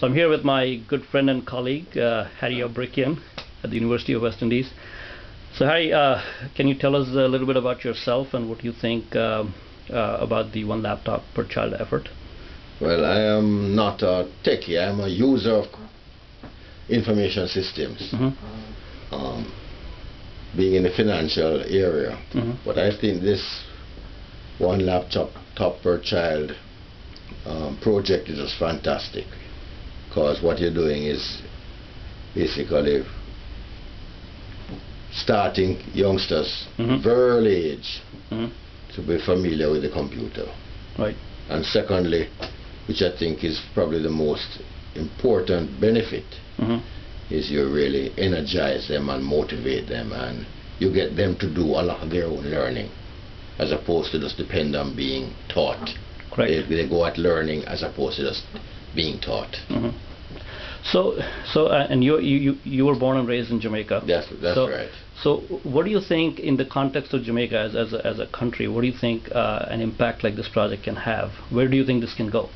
So I'm here with my good friend and colleague, Harry Abrikian at the University of West Indies. So Harry, can you tell us a little bit about yourself and what you think about the one laptop per child effort? Well, I am not a techie. I am a user of information systems, being in the financial area. But I think this one laptop per child project is just fantastic, because what you're doing is basically starting youngsters very early age to be familiar with the computer. Right. And secondly, which I think is probably the most important benefit, is you really energize them and motivate them, and you get them to do a lot of their own learning as opposed to just depend on being taught. Correct. They go at learning as opposed to just being taught. So and you were born and raised in Jamaica. That's right. So what do you think, in the context of Jamaica as a country, what do you think an impact like this project can have? Where do you think this can go?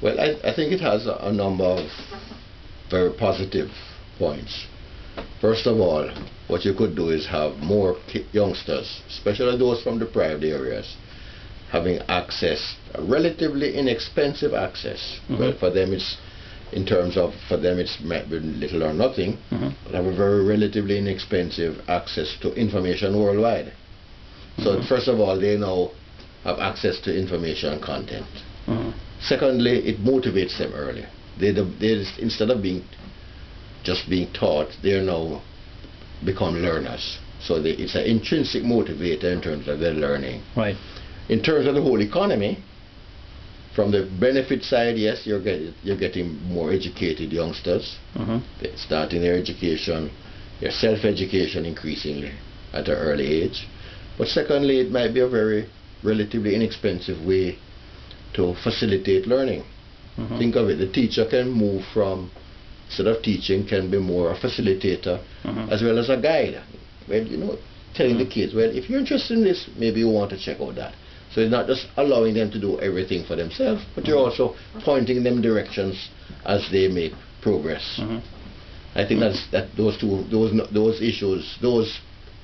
Well, I think it has a number of very positive points. First of all, what you could do is have more youngsters, especially those from deprived areas, having access, relatively inexpensive access. Well, for them it's, in terms of, for them it's might be little or nothing, but have a very relatively inexpensive access to information worldwide. So first of all, they now have access to information and content. Secondly, it motivates them early. They instead of just being taught, they are now become learners. So it's an intrinsic motivator in terms of their learning. Right. In terms of the whole economy, from the benefit side, yes, you're getting more educated youngsters. They're starting their education, their self-education increasingly at an early age. But secondly, it might be a very relatively inexpensive way to facilitate learning. Think of it, the teacher can move from, instead of teaching, can be more a facilitator as well as a guide. Well, you know, telling the kids, well, if you're interested in this, maybe you want to check out that. So it's not just allowing them to do everything for themselves, but you're also pointing them directions as they make progress. I think that those issues, those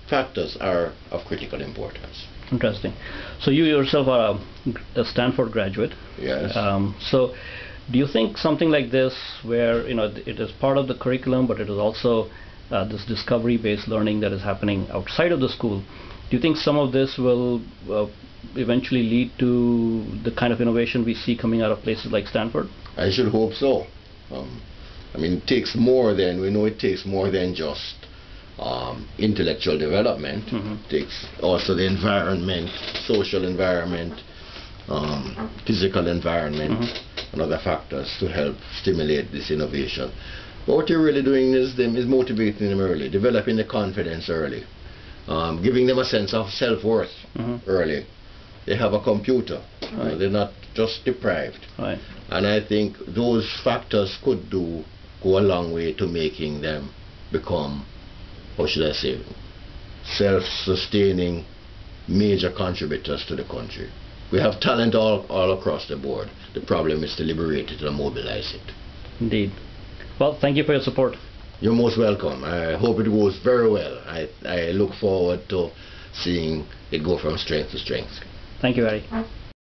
factors are of critical importance. Interesting. So you yourself are a Stanford graduate. Yes. So do you think something like this, where it is part of the curriculum, but it is also this discovery-based learning that is happening outside of the school, do you think some of this will eventually lead to the kind of innovation we see coming out of places like Stanford? I should hope so. I mean, it takes more than, we know it takes more than just intellectual development. It takes also the environment, social environment, physical environment, and other factors to help stimulate this innovation. But what you're really doing is motivating them early, developing the confidence early, giving them a sense of self-worth early. They have a computer. They're not just deprived. And I think those factors could go a long way to making them become, how should I say, self-sustaining major contributors to the country. We have talent all across the board. The problem is to liberate it and mobilize it. Indeed. Well, thank you for your support. You're most welcome. I hope it goes very well. I look forward to seeing it go from strength to strength. Thank you, Harry.